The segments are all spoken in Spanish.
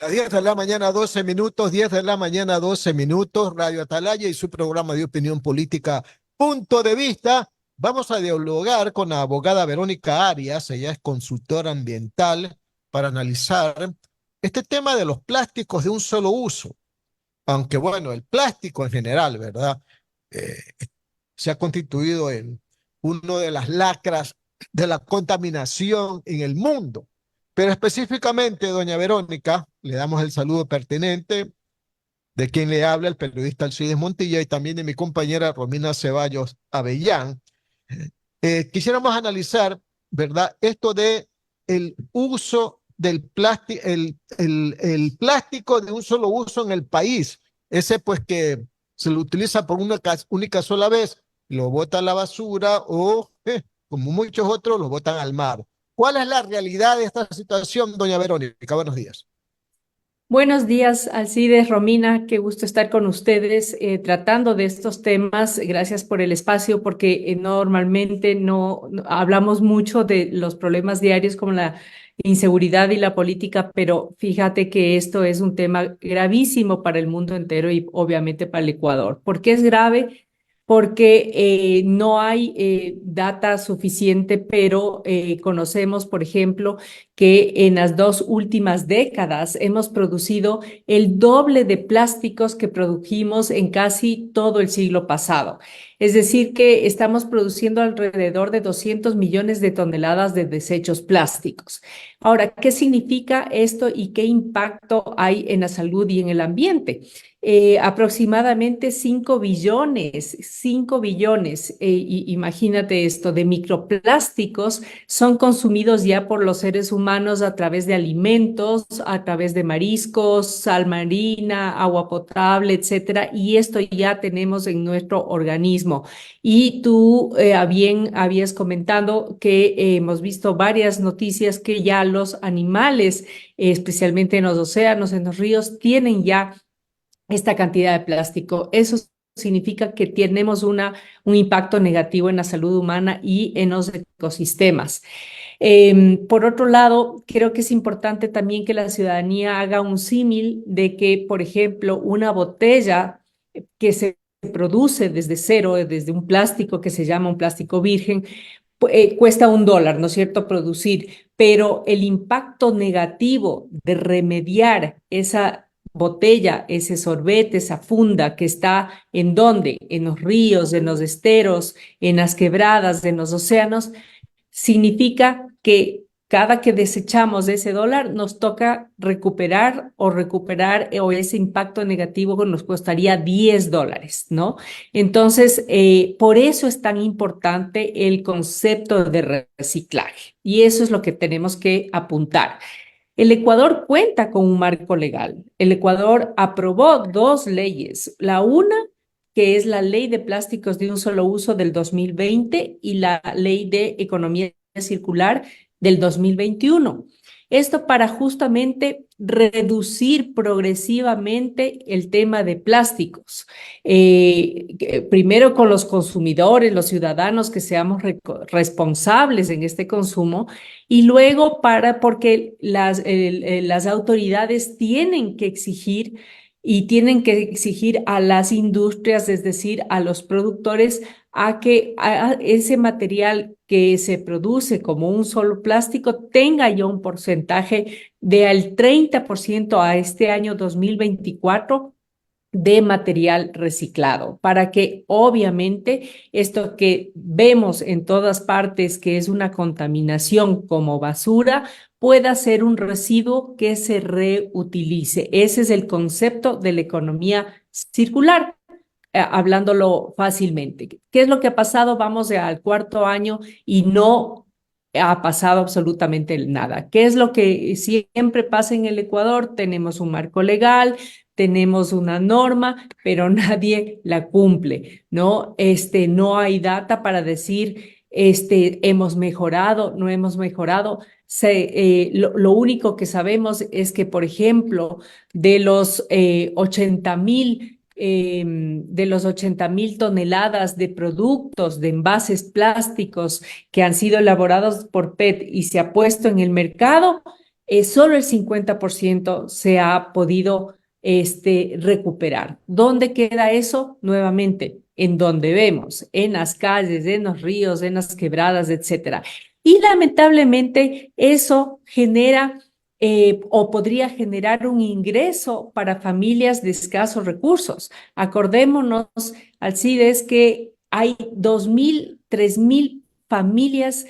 A 10 de la mañana, 12 minutos, 10 de la mañana, 12 minutos, Radio Atalaya y su programa de opinión política, Punto de Vista. Vamos a dialogar con la abogada Verónica Arias, ella es consultora ambiental, para analizar este tema de los plásticos de un solo uso. Aunque bueno, el plástico en general, ¿verdad? Eh, Se ha constituido en una de las lacras de la contaminación en el mundo. Pero específicamente, doña Verónica, le damos el saludo pertinente de quien le habla, el periodista Alcides Montilla, y también de mi compañera Romina Ceballos Avellán. Quisiéramos analizar, ¿verdad? Esto de el uso del plástico, el plástico de un solo uso en el país. Ese pues que se lo utiliza por una única sola vez, lo bota a la basura o, como muchos otros, lo botan al mar. ¿Cuál es la realidad de esta situación, doña Verónica? Buenos días. Buenos días, Alcides, Romina, qué gusto estar con ustedes tratando de estos temas. Gracias por el espacio, porque normalmente no hablamos mucho de los problemas diarios como la inseguridad y la política, pero fíjate que esto es un tema gravísimo para el mundo entero y obviamente para el Ecuador. ¿Por qué es grave? Porque no hay data suficiente, pero conocemos, por ejemplo, que en las 2 últimas décadas hemos producido el doble de plásticos que produjimos en casi todo el siglo pasado. Es decir, que estamos produciendo alrededor de 200 millones de toneladas de desechos plásticos. Ahora, ¿qué significa esto y qué impacto hay en la salud y en el ambiente? Aproximadamente 5 billones, imagínate esto, de microplásticos son consumidos ya por los seres humanos a través de alimentos, a través de mariscos, sal marina, agua potable, etcétera, y esto ya tenemos en nuestro organismo. Y tú bien habías comentado que hemos visto varias noticias que ya los animales, especialmente en los océanos, en los ríos, tienen ya esta cantidad de plástico. Eso significa que tenemos un impacto negativo en la salud humana y en los ecosistemas. Por otro lado, creo que es importante también que la ciudadanía haga un símil de que, por ejemplo, una botella que se produce desde cero, desde un plástico que se llama un plástico virgen, cuesta $1, ¿no es cierto?, producir, pero el impacto negativo de remediar esa botella, ese sorbete, esa funda que está en dónde, en los ríos, en los esteros, en las quebradas, en los océanos, significa que cada que desechamos ese dólar nos toca recuperar o ese impacto negativo que nos costaría $10, ¿no? Entonces, por eso es tan importante el concepto de reciclaje y eso es lo que tenemos que apuntar. El Ecuador cuenta con un marco legal. El Ecuador aprobó 2 leyes. La una, que es la Ley de Plásticos de un Solo Uso del 2020 y la Ley de Economía Circular del 2021. Esto para justamente reducir progresivamente el tema de plásticos. Primero con los consumidores, los ciudadanos, que seamos responsables en este consumo, y luego porque las autoridades tienen que exigir y tienen que exigir a las industrias, es decir, a los productores, a que ese material que se produce como un solo plástico tenga ya un porcentaje de al 30% a este año 2024 de material reciclado, para que obviamente esto que vemos en todas partes, que es una contaminación como basura, pueda ser un residuo que se reutilice. Ese es el concepto de la economía circular, hablándolo fácilmente. ¿Qué es lo que ha pasado? Vamos al 4 año y no ha pasado absolutamente nada. ¿Qué es lo que siempre pasa en el Ecuador? Tenemos un marco legal, tenemos una norma, pero nadie la cumple, ¿no? No hay data para decir, hemos mejorado, no hemos mejorado. Lo único que sabemos es que, por ejemplo, de los 80,000 toneladas de productos, de envases plásticos que han sido elaborados por PET y se ha puesto en el mercado, solo el 50% se ha podido recuperar. ¿Dónde queda eso? Nuevamente, en donde vemos, en las calles, en los ríos, en las quebradas, etcétera. Y lamentablemente eso genera o podría generar un ingreso para familias de escasos recursos. Acordémonos, Alcides, que hay 2.000, 3.000 familias,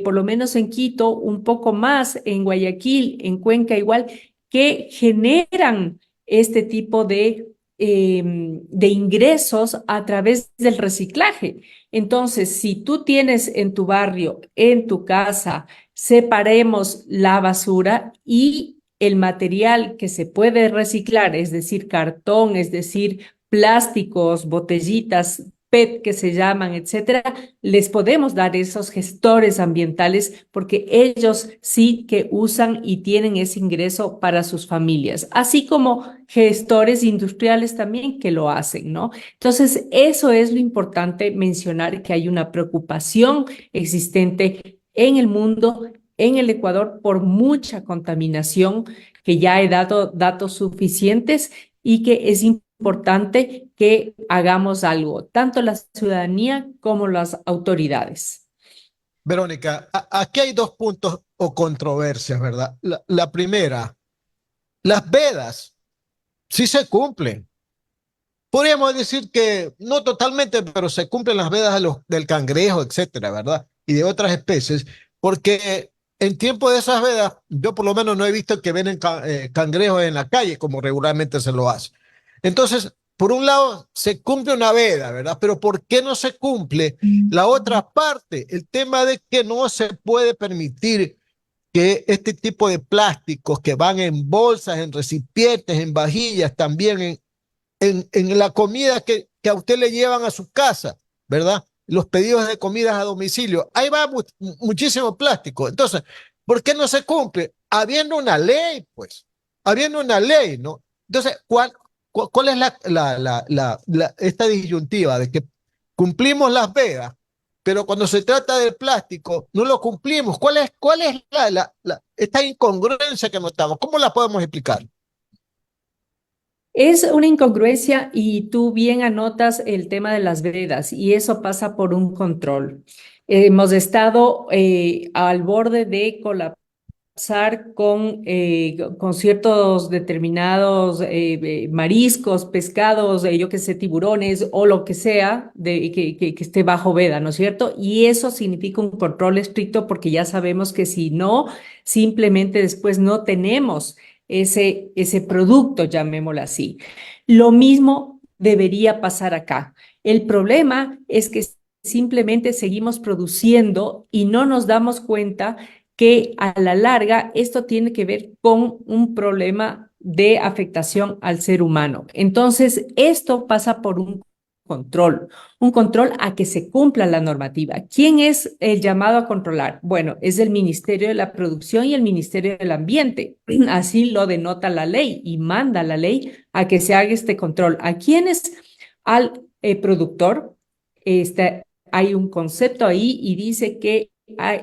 por lo menos en Quito, un poco más en Guayaquil, en Cuenca igual, que generan este tipo de ingresos a través del reciclaje. Entonces, si tú tienes en tu barrio, en tu casa, separemos la basura y el material que se puede reciclar, es decir, cartón, es decir, plásticos, botellitas, PET que se llaman, etcétera, les podemos dar esos gestores ambientales porque ellos sí que usan y tienen ese ingreso para sus familias, así como gestores industriales también que lo hacen, ¿no? Entonces, eso es lo importante mencionar, que hay una preocupación existente en el mundo, en el Ecuador, por mucha contaminación, que ya he dado datos suficientes y que es importante que hagamos algo, tanto la ciudadanía como las autoridades. Verónica, aquí hay dos puntos o controversias, ¿verdad? La primera, las vedas sí se cumplen. Podríamos decir que no totalmente, pero se cumplen las vedas de del cangrejo, etcétera, ¿verdad? Y de otras especies, porque en tiempo de esas vedas, yo por lo menos no he visto que ven cangrejos en la calle como regularmente se lo hace. Entonces, por un lado, se cumple una veda, ¿verdad? Pero ¿por qué no se cumple la otra parte? El tema de que no se puede permitir que este tipo de plásticos que van en bolsas, en recipientes, en vajillas, también en la comida que a usted le llevan a su casa, ¿verdad? Los pedidos de comidas a domicilio. Ahí va muchísimo plástico. Entonces, ¿por qué no se cumple? Habiendo una ley, pues, habiendo una ley, ¿no? Entonces, ¿cuál es esta disyuntiva de que cumplimos las vedas, pero cuando se trata del plástico no lo cumplimos? ¿Cuál es esta incongruencia que notamos? ¿Cómo la podemos explicar? Es una incongruencia y tú bien anotas el tema de las vedas y eso pasa por un control. Hemos estado al borde de colapsar con ciertos determinados mariscos, pescados, yo qué sé, tiburones o lo que sea que esté bajo veda, ¿no es cierto? Y eso significa un control estricto porque ya sabemos que si no, simplemente después no tenemos ese producto, llamémoslo así. Lo mismo debería pasar acá. El problema es que simplemente seguimos produciendo y no nos damos cuenta que a la larga esto tiene que ver con un problema de afectación al ser humano. Entonces, esto pasa por un control a que se cumpla la normativa. ¿Quién es el llamado a controlar? Bueno, es el Ministerio de la Producción y el Ministerio del Ambiente. Así lo denota la ley y manda la ley a que se haga este control. ¿A quiénes? Al productor. Hay un concepto ahí y dice que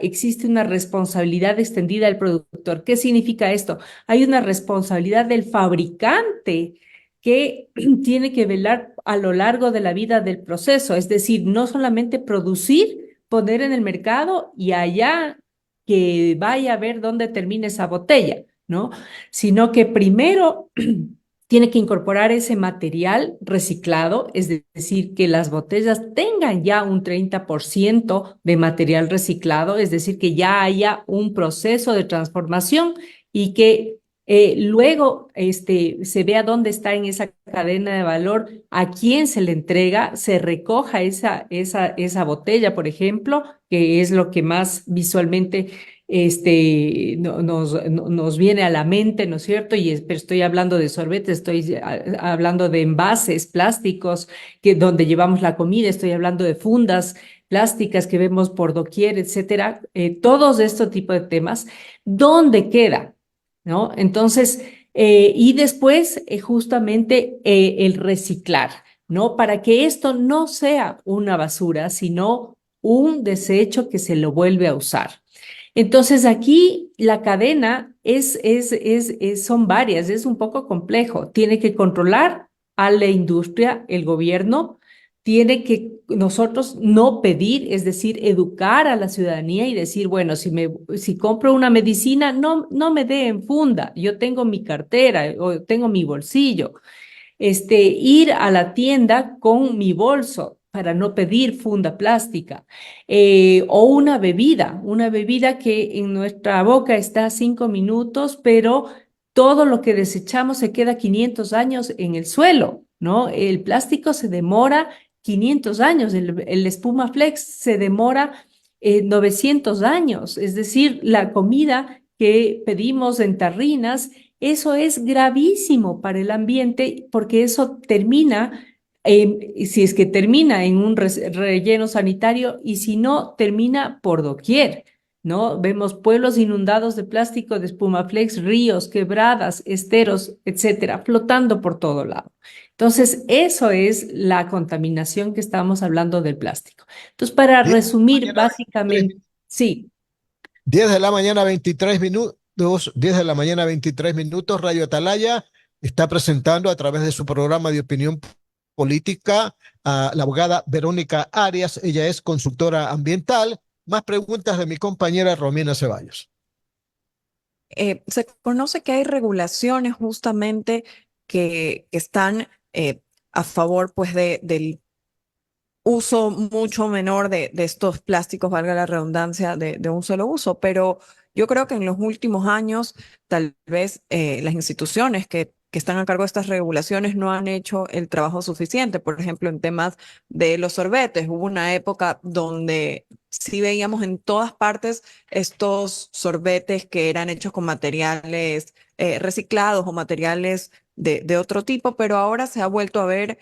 existe una responsabilidad extendida del productor. ¿Qué significa esto? Hay una responsabilidad del fabricante que tiene que velar a lo largo de la vida del proceso, es decir, no solamente producir, poner en el mercado y allá que vaya a ver dónde termina esa botella, ¿no? Sino que primero tiene que incorporar ese material reciclado, es decir, que las botellas tengan ya un 30% de material reciclado, es decir, que ya haya un proceso de transformación y que luego se vea dónde está en esa cadena de valor, a quién se le entrega, se recoja esa botella, por ejemplo, que es lo que más visualmente nos viene a la mente, ¿no es cierto? Pero estoy hablando de sorbetes, estoy hablando de envases plásticos donde llevamos la comida, estoy hablando de fundas plásticas que vemos por doquier, etcétera. Todos estos tipos de temas, ¿dónde queda? ¿No? Entonces, y después justamente el reciclar, ¿no? Para que esto no sea una basura, sino un desecho que se lo vuelve a usar. Entonces aquí la cadena son varias, es un poco complejo. Tiene que controlar a la industria, el gobierno, tiene que nosotros no pedir, es decir, educar a la ciudadanía y decir, bueno, si compro una medicina, no me dé en funda, yo tengo mi cartera o tengo mi bolsillo. Ir a la tienda con mi bolso para no pedir funda plástica, o una bebida que en nuestra boca está 5 minutos, pero todo lo que desechamos se queda 500 años en el suelo, ¿no? El plástico se demora 500 años, el espuma flex se demora 900 años, es decir, la comida que pedimos en tarrinas, eso es gravísimo para el ambiente porque eso termina, si es que termina en un relleno sanitario y si no, termina por doquier, ¿no? Vemos pueblos inundados de plástico, de espumaflex, ríos, quebradas, esteros, etcétera, flotando por todo lado. Entonces, eso es la contaminación que estamos hablando del plástico. Entonces, para 10 de la resumir, mañana, 23 básicamente, sí. 10 de la mañana, 23 minutos, 10 de la mañana, 23 minutos, Radio Atalaya está presentando a través de su programa de opinión política a la abogada Verónica Arias. Ella es consultora ambiental. Más preguntas de mi compañera Romina Ceballos. Se conoce que hay regulaciones justamente que están a favor pues, del uso mucho menor de estos plásticos, valga la redundancia, de un solo uso, pero yo creo que en los últimos años tal vez las instituciones que están a cargo de estas regulaciones no han hecho el trabajo suficiente. Por ejemplo, en temas de los sorbetes, hubo una época donde sí veíamos en todas partes estos sorbetes que eran hechos con materiales reciclados o materiales de otro tipo, pero ahora se ha vuelto a ver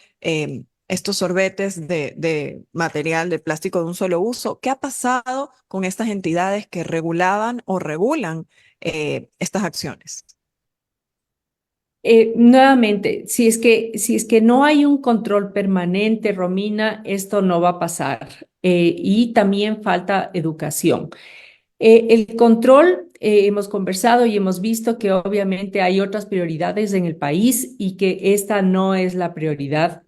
estos sorbetes de material de plástico de un solo uso. ¿Qué ha pasado con estas entidades que regulaban o regulan estas acciones? Nuevamente, si es que no hay un control permanente, Romina, esto no va a pasar. Y también falta educación. El control, hemos conversado y hemos visto que obviamente hay otras prioridades en el país y que esta no es la prioridad,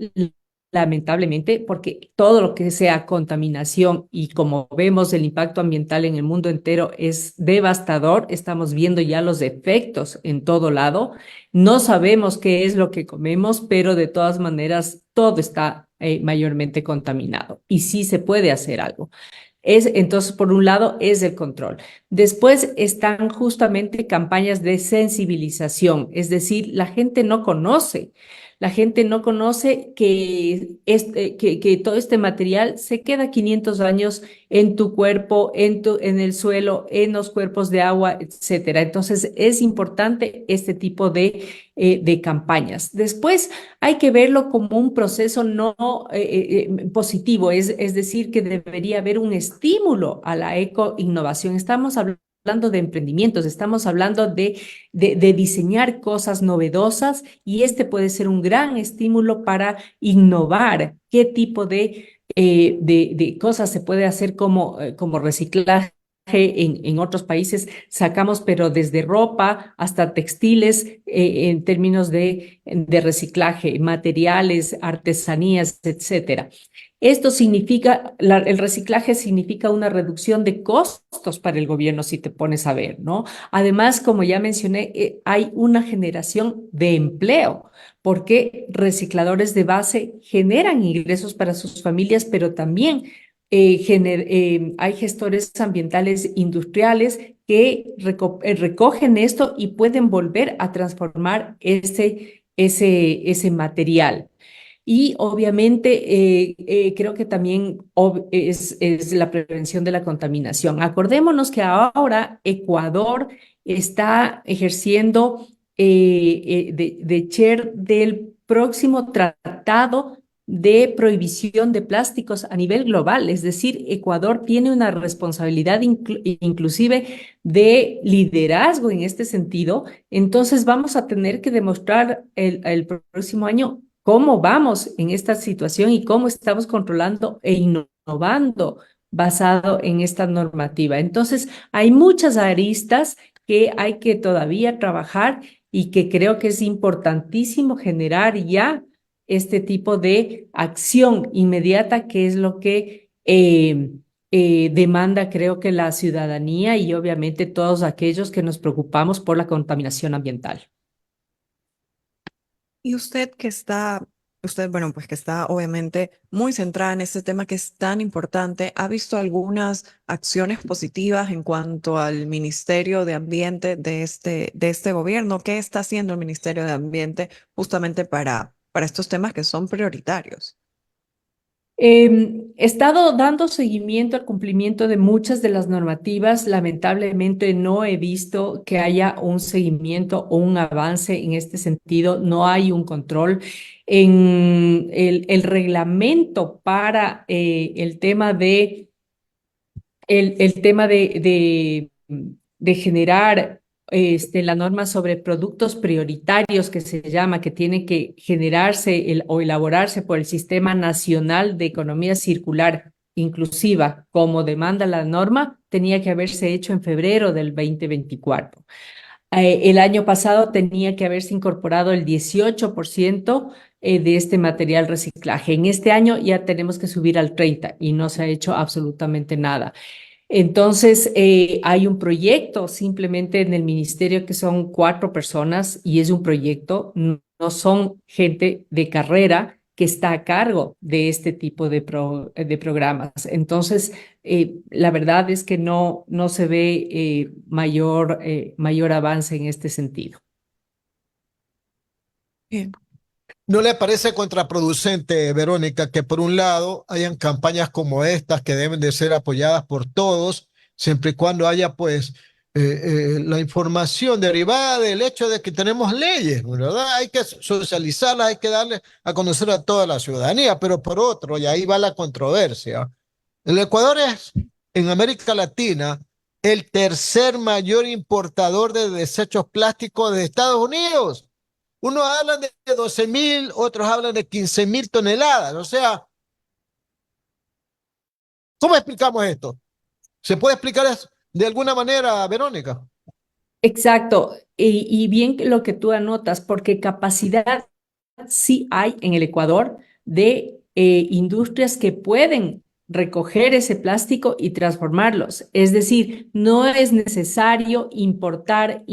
lamentablemente, porque todo lo que sea contaminación y como vemos el impacto ambiental en el mundo entero es devastador. Estamos viendo ya los efectos en todo lado. No sabemos qué es lo que comemos, pero de todas maneras todo está mayormente contaminado y sí se puede hacer algo. Entonces, por un lado, es el control. Después están justamente campañas de sensibilización, es decir, la gente no conoce que todo este material se queda 500 años en tu cuerpo, en el suelo, en los cuerpos de agua, etcétera. Entonces, es importante este tipo de campañas. Después, hay que verlo como un proceso no positivo, es decir, que debería haber un estímulo a la ecoinnovación. Estamos hablando de emprendimientos, estamos hablando de diseñar cosas novedosas y este puede ser un gran estímulo para innovar qué tipo de cosas se puede hacer como reciclaje. En otros países sacamos, pero desde ropa hasta textiles, en términos de reciclaje, materiales, artesanías, etcétera. Esto significa, el reciclaje significa una reducción de costos para el gobierno, si te pones a ver, ¿no? Además, como ya mencioné, hay una generación de empleo, porque recicladores de base generan ingresos para sus familias, pero también hay gestores ambientales industriales que recogen esto y pueden volver a transformar ese material. Y obviamente creo que también es la prevención de la contaminación. Acordémonos que ahora Ecuador está ejerciendo de chair del próximo tratado de prohibición de plásticos a nivel global. Es decir, Ecuador tiene una responsabilidad inclusive de liderazgo en este sentido. Entonces vamos a tener que demostrar el próximo año cómo vamos en esta situación y cómo estamos controlando e innovando basado en esta normativa. Entonces, hay muchas aristas que hay que todavía trabajar y que creo que es importantísimo generar ya este tipo de acción inmediata, que es lo que demanda, creo que la ciudadanía y obviamente todos aquellos que nos preocupamos por la contaminación ambiental. Y bueno, pues que está obviamente muy centrada en este tema que es tan importante, ¿ha visto algunas acciones positivas en cuanto al Ministerio de Ambiente de este gobierno? ¿Qué está haciendo el Ministerio de Ambiente justamente para estos temas que son prioritarios? He estado dando seguimiento al cumplimiento de muchas de las normativas. Lamentablemente no he visto que haya un seguimiento o un avance en este sentido. No hay un control. En el reglamento para el tema de generar la norma sobre productos prioritarios que se llama, que tiene que generarse o elaborarse por el Sistema Nacional de Economía Circular Inclusiva, como demanda la norma, tenía que haberse hecho en febrero del 2024. El año pasado tenía que haberse incorporado el 18% de este material reciclaje. En este año ya tenemos que subir al 30% y no se ha hecho absolutamente nada. Entonces, hay un proyecto simplemente en el ministerio que son 4 personas y es un proyecto, no son gente de carrera que está a cargo de este tipo de programas. Entonces, la verdad es que no se ve mayor avance en este sentido. Bien. ¿No le parece contraproducente, Verónica, que por un lado hayan campañas como estas que deben de ser apoyadas por todos, siempre y cuando haya pues la información derivada del hecho de que tenemos leyes, ¿verdad? Hay que socializarlas, hay que darle a conocer a toda la ciudadanía, pero por otro, y ahí va la controversia, el Ecuador es en América Latina el tercer mayor importador de desechos plásticos de Estados Unidos. Unos hablan de 12.000, otros hablan de 15.000 toneladas. O sea, ¿cómo explicamos esto? ¿Se puede explicar eso de alguna manera, Verónica? Exacto, y bien lo que tú anotas, porque capacidad sí hay en el Ecuador de industrias que pueden recoger ese plástico y transformarlos. Es decir, no es necesario importar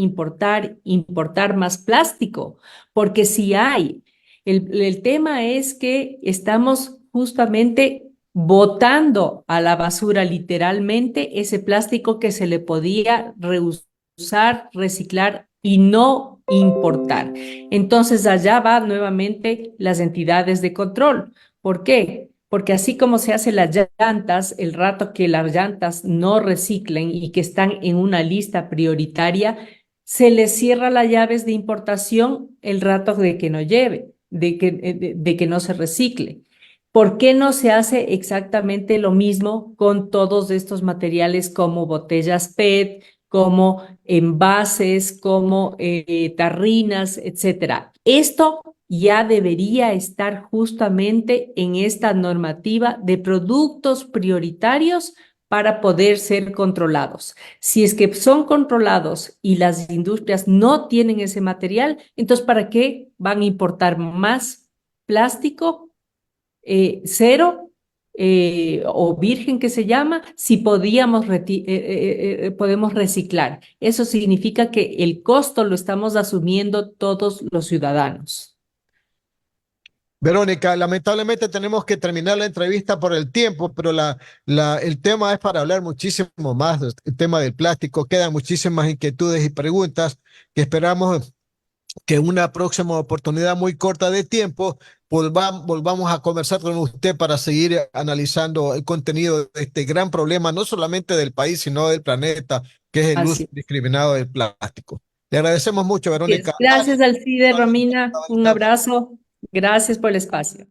más plástico, porque sí hay. El tema es que estamos justamente botando a la basura literalmente ese plástico que se le podía reusar, reciclar y no importar. Entonces, allá va nuevamente las entidades de control. ¿Por qué? Porque así como se hacen las llantas, el rato que las llantas no reciclen y que están en una lista prioritaria, se les cierra las llaves de importación el rato de que no lleve, de que no se recicle. ¿Por qué no se hace exactamente lo mismo con todos estos materiales como botellas PET, como envases, como tarrinas, etcétera? Esto ya debería estar justamente en esta normativa de productos prioritarios para poder ser controlados. Si es que son controlados y las industrias no tienen ese material, entonces ¿para qué van a importar más plástico cero o virgen que se llama, si podemos reciclar? Eso significa que el costo lo estamos asumiendo todos los ciudadanos. Verónica, lamentablemente tenemos que terminar la entrevista por el tiempo, pero el tema es para hablar muchísimo más. El tema del plástico, quedan muchísimas inquietudes y preguntas que esperamos que en una próxima oportunidad muy corta de tiempo volvamos a conversar con usted para seguir analizando el contenido de este gran problema, no solamente del país, sino del planeta, que es el uso Así indiscriminado del plástico. Le agradecemos mucho, es. Verónica. Gracias, Alcide, Romina. Un abrazo. Gracias por el espacio.